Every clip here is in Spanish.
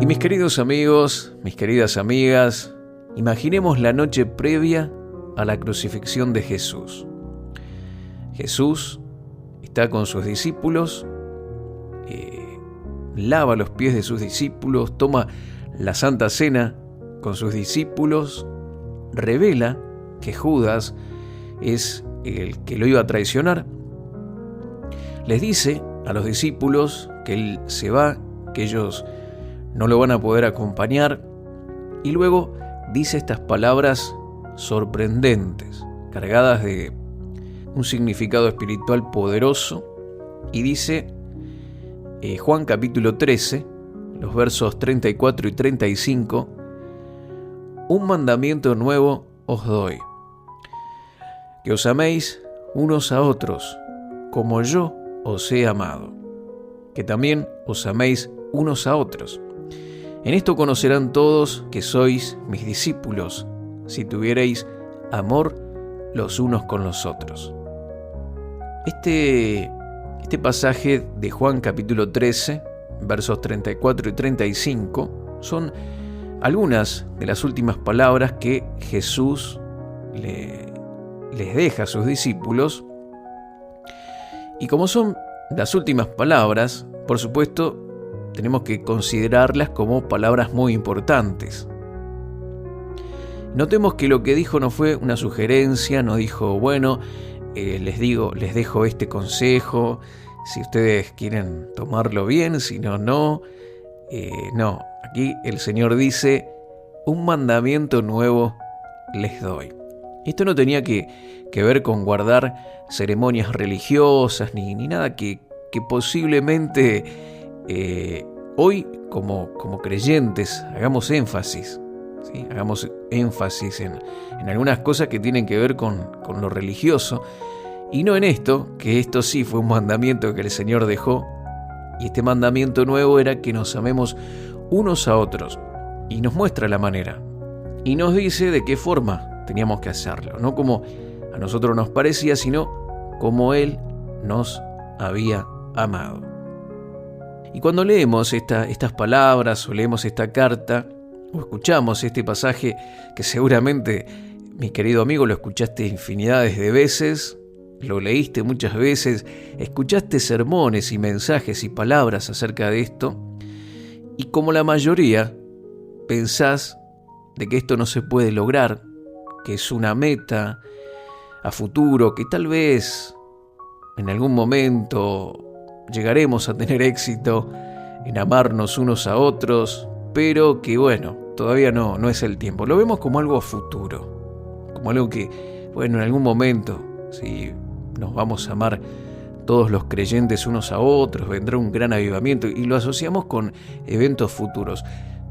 Y mis queridos amigos, mis queridas amigas, imaginemos la noche previa a la crucifixión de Jesús. Jesús está con sus discípulos, lava los pies de sus discípulos, toma la Santa Cena con sus discípulos, revela que Judas es el que lo iba a traicionar. Les dice a los discípulos que él se va, que ellos no lo van a poder acompañar, y luego dice estas palabras sorprendentes, cargadas de un significado espiritual poderoso, y dice Juan capítulo 13, los versos 34 y 35, un mandamiento nuevo os doy, que os améis unos a otros, como yo os he amado, que también os améis unos a otros. En esto conocerán todos que sois mis discípulos, si tuviereis amor los unos con los otros. Este pasaje de Juan capítulo 13, versos 34 y 35, son algunas de las últimas palabras que Jesús les deja a sus discípulos. Y como son las últimas palabras, por supuesto, tenemos que considerarlas como palabras muy importantes. Notemos que lo que dijo no fue una sugerencia, no dijo, bueno, les dejo este consejo, si ustedes quieren tomarlo bien, si no, no. No, aquí el Señor dice, un mandamiento nuevo les doy. Esto no tenía que ver con guardar ceremonias religiosas ni nada que posiblemente hoy como creyentes hagamos énfasis, ¿sí? Hagamos énfasis en algunas cosas que tienen que ver con lo religioso y no en esto, que esto sí fue un mandamiento que el Señor dejó, y este mandamiento nuevo era que nos amemos unos a otros, y nos muestra la manera y nos dice de qué forma teníamos que hacerlo, no como a nosotros nos parecía, sino como Él nos había amado. Y cuando leemos estas palabras o leemos esta carta o escuchamos este pasaje que seguramente, mi querido amigo, lo escuchaste infinidades de veces, lo leíste muchas veces, escuchaste sermones y mensajes y palabras acerca de esto, y como la mayoría pensás de que esto no se puede lograr, que es una meta a futuro, que tal vez en algún momento llegaremos a tener éxito en amarnos unos a otros, pero que bueno, todavía no es el tiempo. Lo vemos como algo futuro, como algo que, bueno, en algún momento, si nos vamos a amar todos los creyentes unos a otros, vendrá un gran avivamiento y lo asociamos con eventos futuros.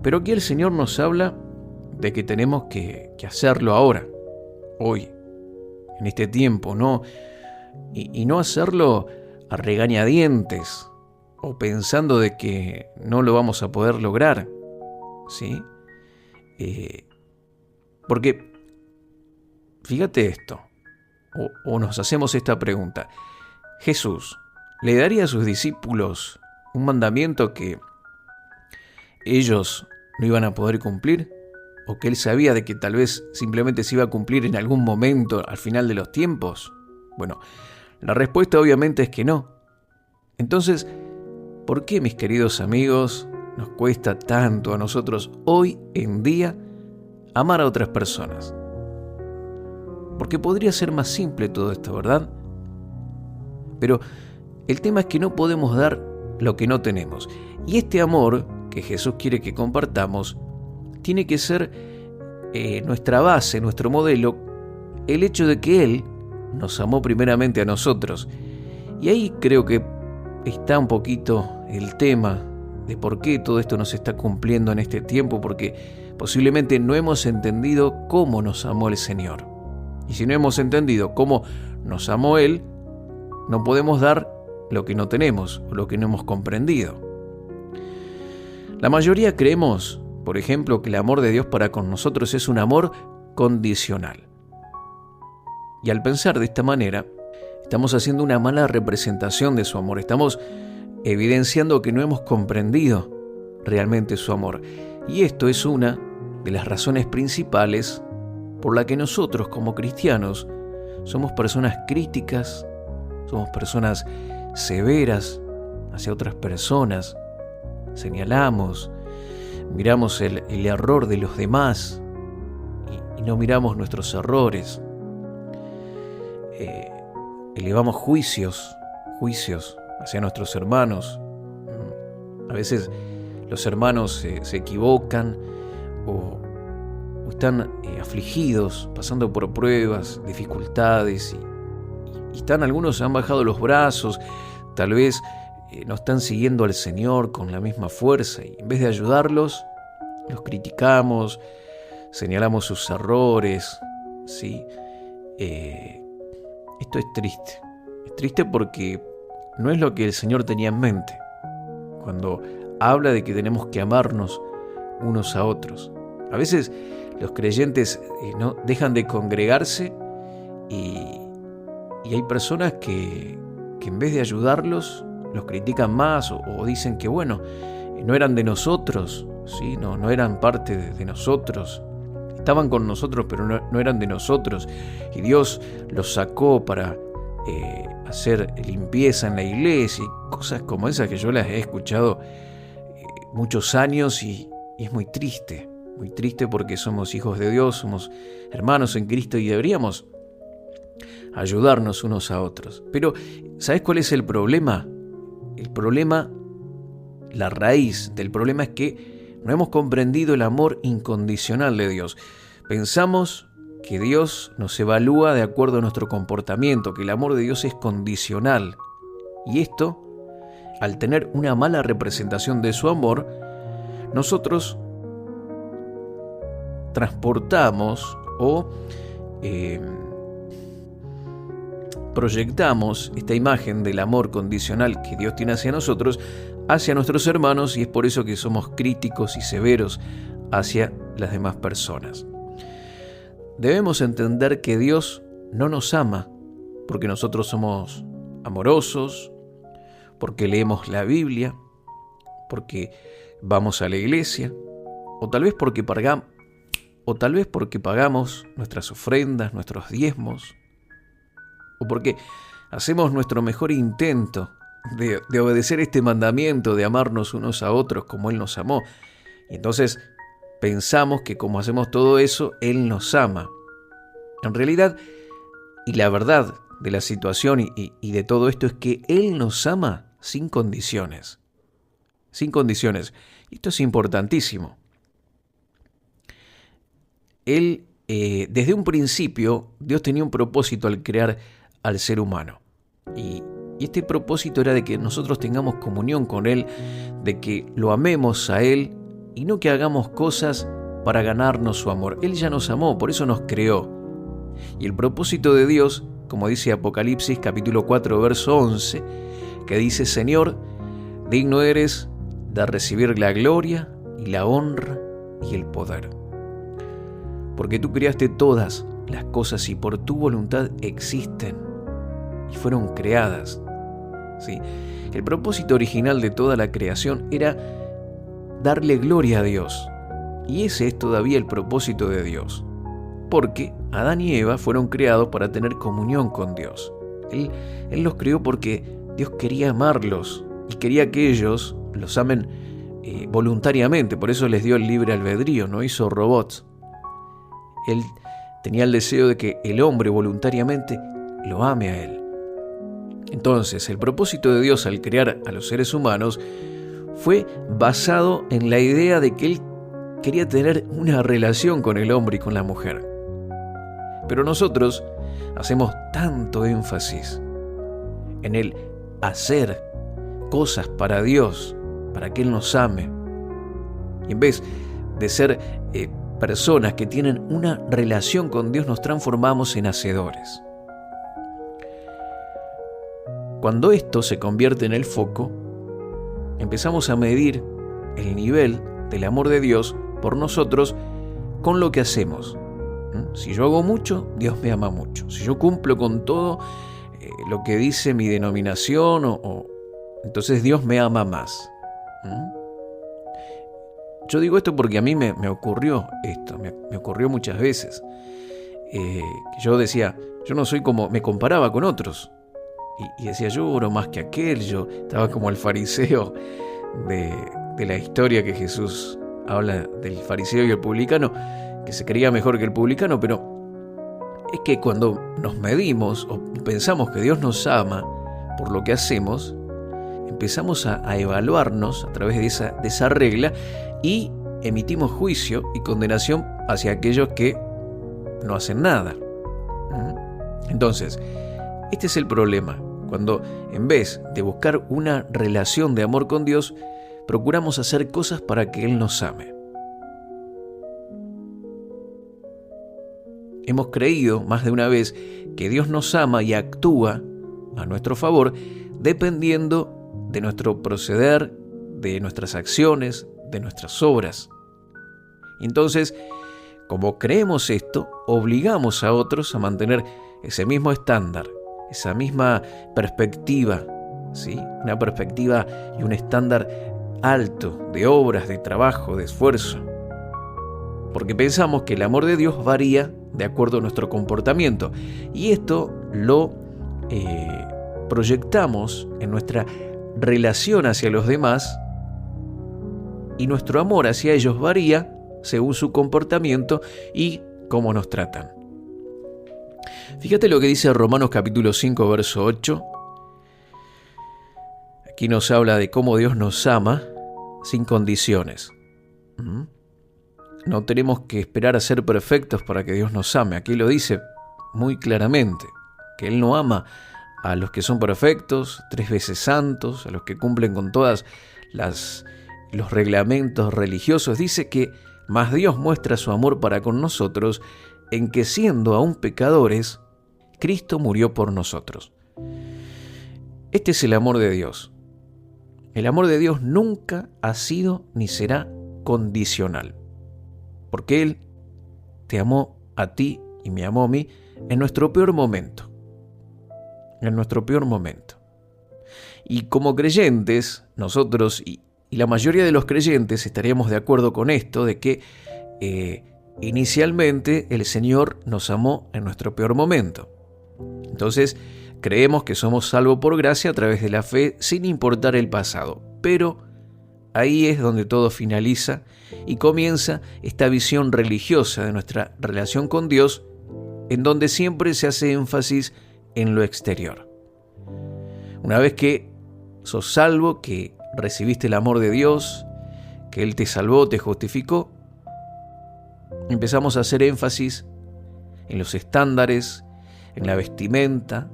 Pero aquí el Señor nos habla de que tenemos que hacerlo ahora, hoy, en este tiempo, ¿no? Y no hacerlo a regañadientes o pensando de que no lo vamos a poder lograr, ¿sí? Porque, fíjate esto, o nos hacemos esta pregunta, ¿Jesús le daría a sus discípulos un mandamiento que ellos no iban a poder cumplir? ¿O que Él sabía de que tal vez simplemente se iba a cumplir en algún momento al final de los tiempos? Bueno, la respuesta obviamente es que no. Entonces, ¿por qué, mis queridos amigos, nos cuesta tanto a nosotros hoy en día amar a otras personas? Porque podría ser más simple todo esto, ¿verdad? Pero el tema es que no podemos dar lo que no tenemos. Y este amor que Jesús quiere que compartamos tiene que ser nuestra base, nuestro modelo, el hecho de que Él nos amó primeramente a nosotros. Y ahí creo que está un poquito el tema de por qué todo esto nos está cumpliendo en este tiempo, porque posiblemente no hemos entendido cómo nos amó el Señor. Y si no hemos entendido cómo nos amó Él, no podemos dar lo que no tenemos o lo que no hemos comprendido. La mayoría creemos, por ejemplo, que el amor de Dios para con nosotros es un amor condicional. Y al pensar de esta manera, estamos haciendo una mala representación de su amor. Estamos evidenciando que no hemos comprendido realmente su amor. Y esto es una de las razones principales por la que nosotros como cristianos somos personas críticas, somos personas severas hacia otras personas, señalamos, miramos el error de los demás y no miramos nuestros errores. Elevamos juicios hacia nuestros hermanos. A veces los hermanos se equivocan o están afligidos, pasando por pruebas, dificultades y algunos han bajado los brazos, tal vez no están siguiendo al Señor con la misma fuerza y en vez de ayudarlos, los criticamos, señalamos sus errores, ¿sí? Esto es triste porque no es lo que el Señor tenía en mente cuando habla de que tenemos que amarnos unos a otros. A veces los creyentes no dejan de congregarse y hay personas que en vez de ayudarlos los critican más o dicen que bueno, no eran de nosotros, ¿sí? no eran parte de nosotros, estaban con nosotros pero no eran de nosotros y Dios los sacó para hacer limpieza en la iglesia y cosas como esas que yo las he escuchado muchos años y es muy triste porque somos hijos de Dios, somos hermanos en Cristo y deberíamos ayudarnos unos a otros. Pero, ¿sabes cuál es el problema? El problema, la raíz del problema es que no hemos comprendido el amor incondicional de Dios. Pensamos que Dios nos evalúa de acuerdo a nuestro comportamiento, que el amor de Dios es condicional. Y esto, al tener una mala representación de su amor, nosotros transportamos o proyectamos esta imagen del amor condicional que Dios tiene hacia nosotros, hacia nuestros hermanos, y es por eso que somos críticos y severos hacia las demás personas. Debemos entender que Dios no nos ama porque nosotros somos amorosos, porque leemos la Biblia, porque vamos a la iglesia, o tal vez porque pagamos nuestras ofrendas, nuestros diezmos, o porque hacemos nuestro mejor intento de obedecer este mandamiento de amarnos unos a otros como Él nos amó. Y entonces pensamos que como hacemos todo eso, Él nos ama. En realidad, y la verdad de la situación y de todo esto es que Él nos ama sin condiciones. Sin condiciones. Y esto es importantísimo. Él, desde un principio, Dios tenía un propósito al crear al ser humano. Y este propósito era de que nosotros tengamos comunión con Él, de que lo amemos a Él y no que hagamos cosas para ganarnos su amor. Él ya nos amó, por eso nos creó. Y el propósito de Dios, como dice Apocalipsis capítulo 4, verso 11, que dice: Señor, digno eres de recibir la gloria y la honra y el poder. Porque tú creaste todas las cosas y por tu voluntad existen y fueron creadas. ¿Sí? El propósito original de toda la creación era darle gloria a Dios. Y ese es todavía el propósito de Dios. Porque Adán y Eva fueron creados para tener comunión con Dios. Él los creó porque Dios quería amarlos y quería que ellos los amen voluntariamente. Por eso les dio el libre albedrío, no hizo robots. Él tenía el deseo de que el hombre voluntariamente lo ame a Él. Entonces, el propósito de Dios al crear a los seres humanos fue basado en la idea de que Él quería tener una relación con el hombre y con la mujer. Pero nosotros hacemos tanto énfasis en el hacer cosas para Dios, para que Él nos ame. Y en vez de ser personas que tienen una relación con Dios, nos transformamos en hacedores. Cuando esto se convierte en el foco, empezamos a medir el nivel del amor de Dios por nosotros con lo que hacemos. Si yo hago mucho, Dios me ama mucho. Si yo cumplo con todo lo que dice mi denominación, entonces Dios me ama más. Yo digo esto porque a mí me ocurrió esto, me ocurrió muchas veces. Que yo decía, yo no soy como, me comparaba con otros. Y decía, yo oro más que aquel, yo estaba como el fariseo de la historia que Jesús habla del fariseo y el publicano, que se creía mejor que el publicano, pero es que cuando nos medimos o pensamos que Dios nos ama por lo que hacemos, empezamos a evaluarnos a través de esa regla y emitimos juicio y condenación hacia aquellos que no hacen nada. Entonces, este es el problema, cuando en vez de buscar una relación de amor con Dios, procuramos hacer cosas para que Él nos ame. Hemos creído más de una vez que Dios nos ama y actúa a nuestro favor dependiendo de nuestro proceder, de nuestras acciones, de nuestras obras. Entonces, como creemos esto, obligamos a otros a mantener ese mismo estándar, esa misma perspectiva, ¿sí? Una perspectiva y un estándar alto de obras, de trabajo, de esfuerzo. Porque pensamos que el amor de Dios varía de acuerdo a nuestro comportamiento. Y esto lo proyectamos en nuestra relación hacia los demás, y nuestro amor hacia ellos varía según su comportamiento y cómo nos tratan. Fíjate lo que dice Romanos capítulo 5, verso 8. Aquí nos habla de cómo Dios nos ama sin condiciones. No tenemos que esperar a ser perfectos para que Dios nos ame. Aquí lo dice muy claramente, que Él no ama a los que son perfectos, 3 veces santos, a los que cumplen con todas los reglamentos religiosos. Dice que más Dios muestra su amor para con nosotros en que, siendo aún pecadores, Cristo murió por nosotros. Este es el amor de Dios. El amor de Dios nunca ha sido ni será condicional, porque Él te amó a ti y me amó a mí en nuestro peor momento. En nuestro peor momento. Y como creyentes, nosotros y la mayoría de los creyentes estaríamos de acuerdo con esto, de que inicialmente el Señor nos amó en nuestro peor momento. Entonces, creemos que somos salvos por gracia a través de la fe sin importar el pasado. Pero ahí es donde todo finaliza y comienza esta visión religiosa de nuestra relación con Dios, en donde siempre se hace énfasis en lo exterior. Una vez que sos salvo, que recibiste el amor de Dios, que Él te salvó, te justificó, empezamos a hacer énfasis en los estándares, en la vestimenta,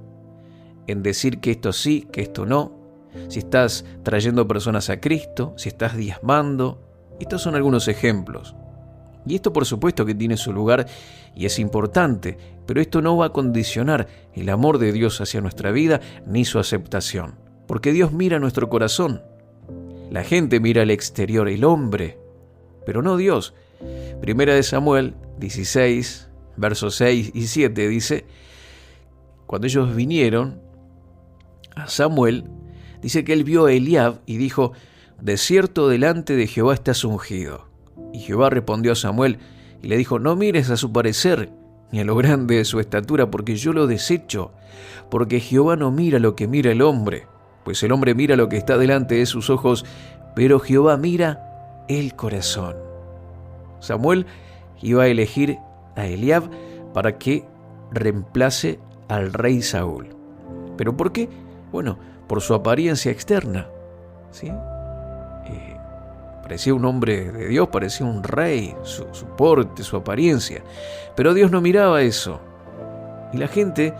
en decir que esto sí, que esto no, si estás trayendo personas a Cristo, si estás diezmando. Estos son algunos ejemplos. Y esto por supuesto que tiene su lugar y es importante, pero esto no va a condicionar el amor de Dios hacia nuestra vida ni su aceptación, porque Dios mira nuestro corazón. La gente mira el exterior, el hombre, pero no Dios. Primera de Samuel 16, versos 6 y 7 dice, cuando ellos vinieron a Samuel, dice que él vio a Eliab y dijo, de cierto delante de Jehová estás ungido. Y Jehová respondió a Samuel y le dijo, no mires a su parecer ni a lo grande de su estatura, porque yo lo desecho, porque Jehová no mira lo que mira el hombre, pues el hombre mira lo que está delante de sus ojos, pero Jehová mira el corazón. Samuel iba a elegir a Eliab para que reemplace al rey Saúl. ¿Pero por qué? Bueno, por su apariencia externa, ¿sí? Parecía un hombre de Dios, parecía un rey, su porte, su apariencia. Pero Dios no miraba eso. Y la gente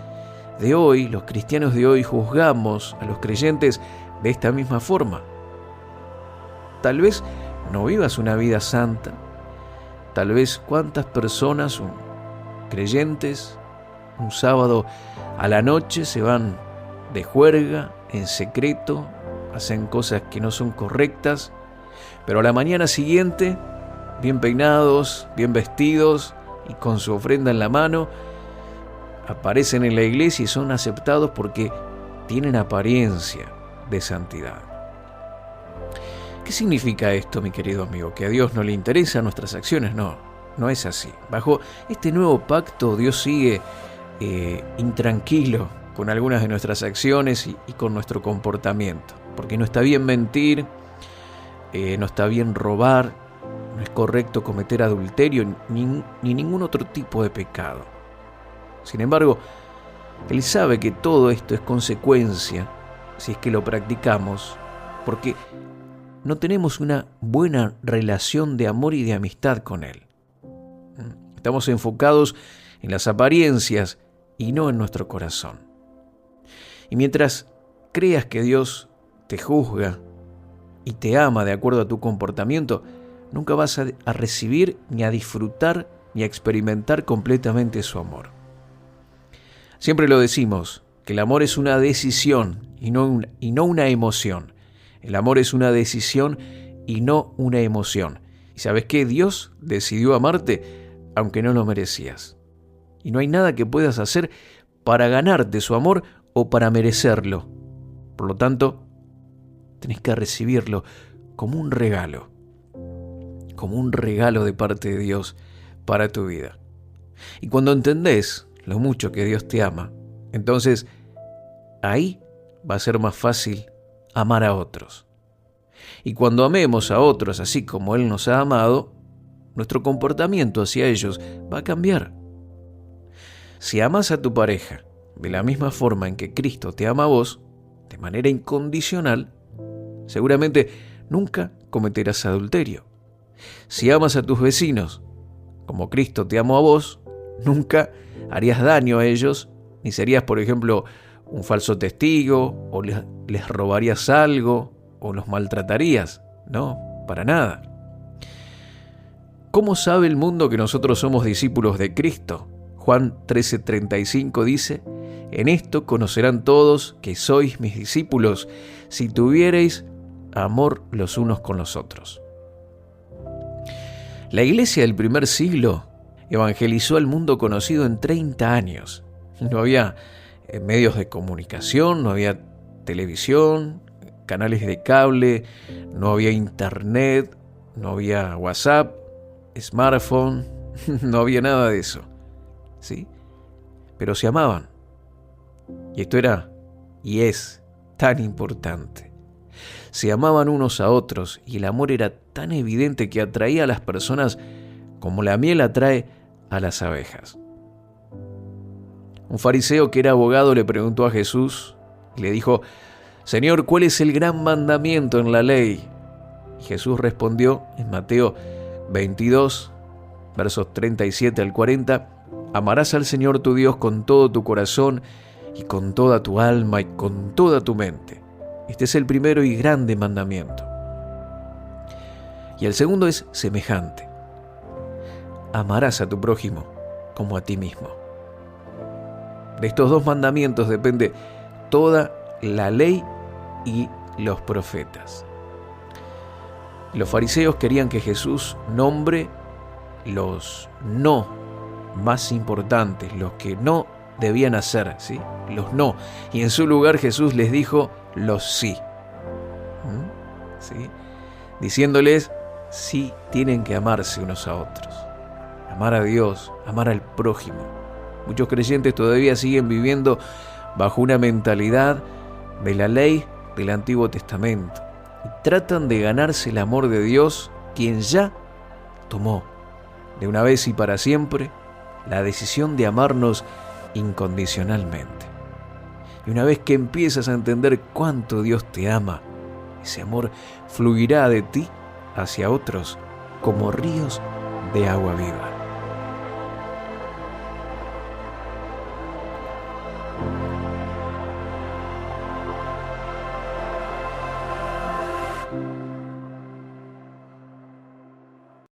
de hoy, los cristianos de hoy, juzgamos a los creyentes de esta misma forma. Tal vez no vivas una vida santa. Tal vez cuántas personas, creyentes, un sábado a la noche se van de juerga, en secreto, hacen cosas que no son correctas, pero a la mañana siguiente, bien peinados, bien vestidos y con su ofrenda en la mano, aparecen en la iglesia y son aceptados porque tienen apariencia de santidad. ¿Qué significa esto, mi querido amigo? ¿Que a Dios no le interesan nuestras acciones? No, no es así. Bajo este nuevo pacto, Dios sigue intranquilo con algunas de nuestras acciones y con nuestro comportamiento. Porque no está bien mentir, no está bien robar, no es correcto cometer adulterio ni ningún otro tipo de pecado. Sin embargo, Él sabe que todo esto es consecuencia, si es que lo practicamos, porque no tenemos una buena relación de amor y de amistad con Él. Estamos enfocados en las apariencias y no en nuestro corazón. Y mientras creas que Dios te juzga y te ama de acuerdo a tu comportamiento, nunca vas a recibir, ni a disfrutar, ni a experimentar completamente su amor. Siempre lo decimos, que el amor es una decisión y no una emoción. El amor es una decisión y no una emoción. ¿Y sabes qué? Dios decidió amarte aunque no lo merecías. Y no hay nada que puedas hacer para ganarte su amor o para merecerlo. Por lo tanto, tenés que recibirlo como un regalo de parte de Dios para tu vida. Y cuando entendés lo mucho que Dios te ama, entonces ahí va a ser más fácil amar a otros. Y cuando amemos a otros así como Él nos ha amado, nuestro comportamiento hacia ellos va a cambiar. Si amas a tu pareja de la misma forma en que Cristo te ama a vos, de manera incondicional, seguramente nunca cometerás adulterio. Si amas a tus vecinos como Cristo te amó a vos, nunca harías daño a ellos, ni serías, por ejemplo, un falso testigo, o les robarías algo, o los maltratarías. No, para nada. ¿Cómo sabe el mundo que nosotros somos discípulos de Cristo? Juan 13:35 dice: en esto conocerán todos que sois mis discípulos, si tuviereis amor los unos con los otros. La iglesia del primer siglo evangelizó al mundo conocido en 30 años. No había medios de comunicación, no había televisión, canales de cable, no había internet, no había WhatsApp, smartphone, no había nada de eso. ¿Sí? Pero se amaban. Y esto era y es tan importante. Se amaban unos a otros y el amor era tan evidente que atraía a las personas como la miel atrae a las abejas. Un fariseo que era abogado le preguntó a Jesús y le dijo: Señor, ¿cuál es el gran mandamiento en la ley? Y Jesús respondió en Mateo 22, versos 37 al 40, amarás al Señor tu Dios con todo tu corazón y con toda tu alma y con toda tu mente. Este es el primero y grande mandamiento. Y el segundo es semejante. Amarás a tu prójimo como a ti mismo. De estos dos mandamientos depende toda la ley y los profetas. Los fariseos querían que Jesús nombre los no más importantes, los que no debían hacer, ¿sí? Los no. Y en su lugar Jesús les dijo los sí. ¿Sí? Diciéndoles sí tienen que amarse unos a otros. Amar a Dios, amar al prójimo. Muchos creyentes todavía siguen viviendo bajo una mentalidad de la ley del Antiguo Testamento y tratan de ganarse el amor de Dios, quien ya tomó de una vez y para siempre la decisión de amarnos incondicionalmente. Y una vez que empiezas a entender cuánto Dios te ama, ese amor fluirá de ti hacia otros como ríos de agua viva.